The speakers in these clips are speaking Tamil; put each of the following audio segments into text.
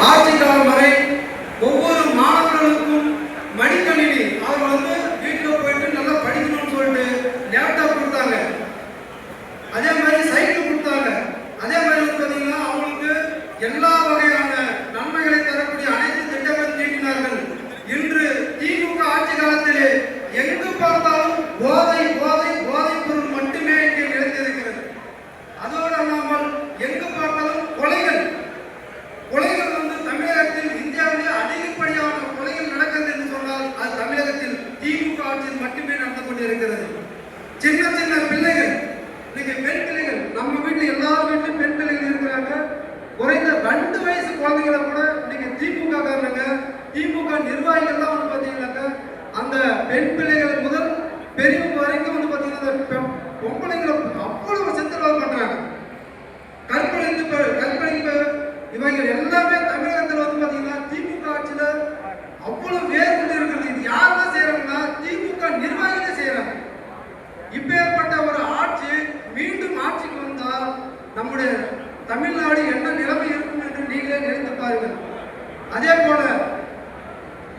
ஆட்சி காலம் வரை ஒவ்வொரு மாணவர்களுக்கும் மடிக்கணினி அவர் வீட்டில் போயிட்டு நல்லா படிக்கணும்னு சொல்லிட்டு லேப்டாப் கொடுத்தாங்க. அதே மாதிரி சைக்கிள் கொடுத்தாங்க. அதே மாதிரி பார்த்தீங்கன்னா அவங்களுக்கு எல்லா வகையான நன்மைகளை தரக்கூடிய அனைத்து திட்டங்களும் தீட்டினார்கள். இன்று திமுக ஆட்சி காலத்திலே எங்கு பார்த்தாலும் போதை போதை போதைப் பொருள் மட்டுமே இங்கே நிலைத்திருக்கிறது. அதோடு அல்லாமல் எங்கு பார்த்தாலும் கொலைகள் தமிழகத்தில் இந்தியாவிலே அதிகப்படியான கொலைகள் நடக்கிறது என்று சொன்னால் அது தமிழகத்தில் திமுக ஆட்சியில் மட்டுமே நடந்து கொண்டிருக்கிறது. சின்ன சின்ன பிள்ளைகள், இன்னைக்கு பெண் பிள்ளைகள், நம்ம வீட்டில் எல்லா வீட்டிலும் பெண் பிள்ளைகள் இருக்கிறாங்க. குறைந்த 2 வயசு குழந்தைகளை கூட இன்னைக்கு திமுக காரணங்க, திமுக நிர்வாகிகள் தான் பார்த்தீங்கன்னாக்க அந்த பெண் பிள்ளைகள் முதல் பெரியவங்க வரைக்கும் பார்த்தீங்கன்னா பொம்பளைங்களை அவ்வளவு சித்திரவதை பண்றாங்க. கற்பழிப்பு இவங்க எல்லாமே தமிழகத்தில் பார்த்தீங்கன்னா திமுக ஆட்சியில அவ்வளவு வேறுபட்டு இருக்கிறது. இது யாரெல்லாம் செய்யறாங்கன்னா திமுக நிர்வாகிகளே செய்யறாங்க. இப்பேற்பட்ட ஒரு ஆட்சி மீண்டும் ஆட்சிக்கு வந்தால் நம்முடைய தமிழ்நாடு என்ன நிலைமை இருக்கும் என்று நீங்களே நினைத்து பாருங்கள். அதே போல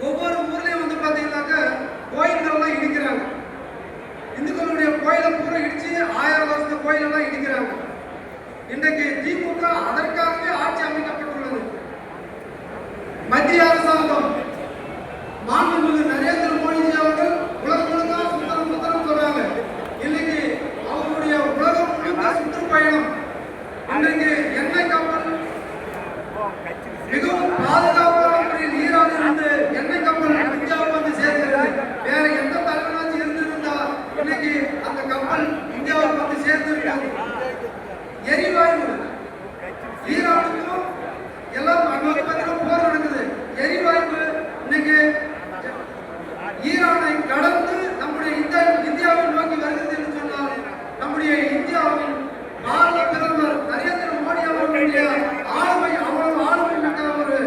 ஒவ்வொரு ஊர்லயும் பார்த்தீங்கன்னாக்க கோயில்கள்லாம் இடிக்கிறாங்க. இந்துக்களுடைய கோயிலை பூரா இடிச்சு 1000 வருஷத்து கோயிலெல்லாம் இடிக்கிறாங்க. இன்றைக்கு திமுக அதற்காகவே ஆட்சி அமைக்கப்பட்டுள்ளது. மத்திய அரசாங்கம் மாண்புமிகு நரேந்திர மோடிஜி அவர்கள் உலகம் முழுக்க சுத்தரம் சொல்றாங்க. இன்னைக்கு அவருடைய உலகம் முழுக்க சுற்றுப்பயணம். இன்றைக்கு எண்ணெய் கப்பல் மிகவும் பாதுகாப்பான முறையில் ஈரானில் இருந்து எண்ணெய் கப்பல் இந்தியாவுக்கு சேர்க்கிறது. வேற எந்த தலைவராட்சி இருந்திருந்தா இன்னைக்கு அந்த கப்பல் இந்தியாவுக்கு சேர்ந்திருக்காது. எரிவாயு ஈரானுக்கும் எல்லாம் போர் நடக்குது. எரிவாயு இன்னைக்கு ஈரானை கடந்து நம்முடைய இந்தியாவை நோக்கி வருகிறது என்று சொன்னால் நம்முடைய இந்தியாவின் பாரத பிரதமர் நரேந்திர மோடி அவர்களுடைய ஆளுமை அவ்வளவு ஆளுமை மிக்க ஒரு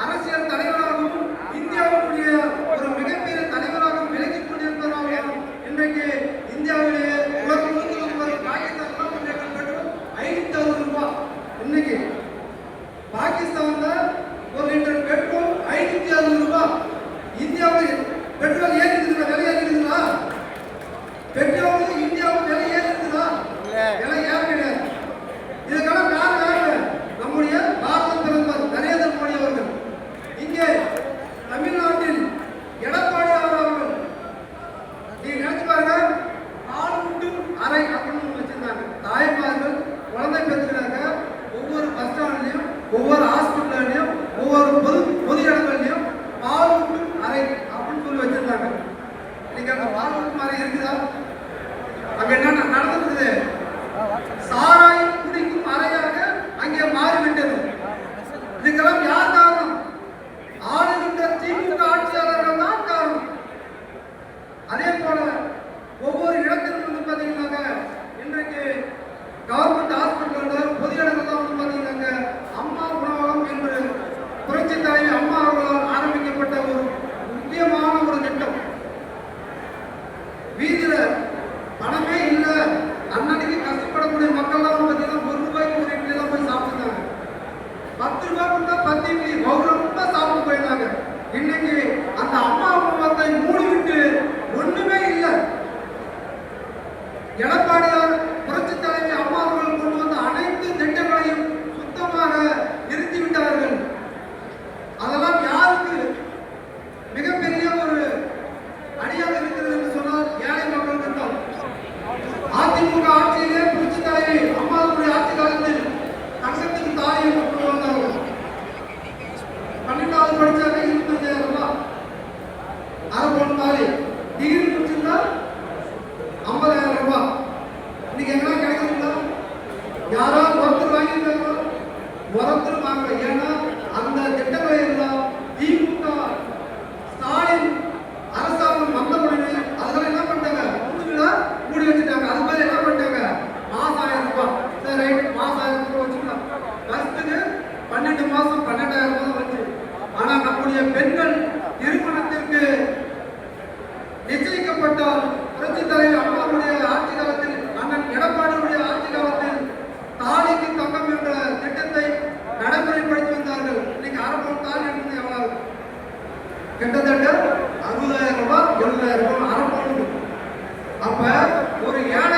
அரசியல் தலைவராகவும் இந்தியாவுடைய ஒரு மிகப்பெரிய தலைவராகவும் விலகிக் கொண்டிருப்பதாகவும் இன்றைக்கு இந்தியாவிலேயே உலகம் பாகிஸ்தான் 560 ரூபாய். இன்னைக்கு பாகிஸ்தான்ல 1 லிட்டர் பெட்ரோல் 560 ரூபாய். இந்தியாவில் பெட்ரோல் ஏறிக்குதுங்களா? விலை ஏறிக்குதுங்களா? பெட்ரோல் இந்தியாவில் விலை ஏறிக்குதா? விலை ஏற கிடையாது. இதுக்கெல்லாம் காரணம் நம்முடைய பாரத பிரதமர் நரேந்திர மோடி அவர்கள். இங்கே தமிழ்நாட்டில் எடப்பாடி அவர்கள் நீங்க நினைச்சு பாருங்க, ஆளுட்டு அறை அப்படின்னு வச்சிருந்தாங்க. தாய்மார்கள் குழந்தை பெற்றுக்கிறாங்க. ஒவ்வொரு பஸ் ஸ்டாண்ட்லையும் ஒவ்வொரு ஹாஸ்பிட்டல்லையும் ஒவ்வொரு பொது இடங்கள்லையும் பாலூட்டும் அறை அப்படின்னு சொல்லி வச்சிருந்தாங்க. இன்னைக்கு அங்க பாலூட்டும் அறை இருக்குதா? அங்க என்ன நடந்துருக்குது? சாராயம் குடிக்கும் அறையாக அங்கே மாறிவிட்டது. இதுக்கெல்லாம் யார் காரணம்? ஆளுகின்ற திமுக ஆட்சியாளர்கள் தான் காரணம். அதே போல ஒவ்வொரு இடத்திலும் பார்த்தீங்கன்னாக்க இன்றைக்கு கவர்மெண்ட் ஹாஸ்பிட்டல் பொது இடங்கள் தான் பார்த்தீங்கன்னாக்க அம்மா உணவகம் என்று புரட்சி தலைவி அம்மா அவர்களால் ஆரம்பிக்கப்பட்ட ஒரு முக்கியமான ஒரு திட்டம். வீதியில பணமே இல்லை, அன்னன்னைக்கு கஷ்டப்படக்கூடிய மக்கள்லாம் பார்த்தீங்கன்னா 1 ரூபாய்க்கு ஒரு இட்லி தான் போய் சாப்பிட்டுருந்தாங்க. 10 ரூபாய் கொடுத்தா 10 இட்லி ரொம்ப சாப்பிட்டு போயிருந்தாங்க. இன்னைக்கு அந்த அம்மா உணவகத்தை மூடிவிட்டு ஒண்ணுமே இல்லை. எடப்பாடியார் புரட்சி தலைவி அம்மா அவர்கள் கொண்டு வந்த அனைத்து திட்டங்களையும் சுத்தமாக நிறுத்திவிட்டார்கள். அதெல்லாம் யாருக்கு மிகப்பெரிய ஒரு அடியாக இருக்கிறது என்று சொன்னால் ஏழை மக்களுக்கு தான். அதிமுக ஆட்சியிலே புரட்சி தலைவி அம்மாவுடைய ஆட்சி காலத்தில் தங்கத்துக்கு தாயை கொண்டு வந்தார்கள். 12வது படிச்சாங்க 25,000 ரூபாய். அரை பொண்ணு தாலி. டிகிரி முடிச்சிருந்தா 50,000 ரூபாய். இன்னைக்கு எங்கெல்லாம் கிடைக்குதுங்களா? யாராவது ஒருத்தர் வாங்கியிருக்காங்களா? ஒருத்தர் வாங்க. ஏன்னா அந்த திட்டங்களை எல்லாம் திமுக ஸ்டாலின் அரசாங்கம் வந்த உடனே அதெல்லாம் என்ன பண்ணிட்டாங்க? மூடி வச்சுட்டாங்க. அது மாதிரி என்ன பண்ணிட்டாங்க? மாசம் 1000 ரூபாய். சரி ரைட், மாசம் 1000 ரூபாய் வச்சுக்கலாம். வருஷத்துக்கு 12 மாசம் 12,000 ரூபாய் வச்சு. ஆனா நம்முடைய பெண்கள் திருமணத்திற்கு நிச்சயிக்கப்பட்டால் புரட்சி தலைவர் அம்மாவுடைய ஆட்சி காலத்தில் அண்ணன் எடப்பாடியுடைய ஆட்சி காலத்தில் தாலிக்கு தங்கம் என்ற திட்டத்தை நடைமுறைப்படுத்தி வந்தார்கள். இன்னைக்கு கிட்டத்தட்ட 60,000 ரூபாய் 70,000 ரூபாய் அரை பவுன். அப்ப ஒரு 7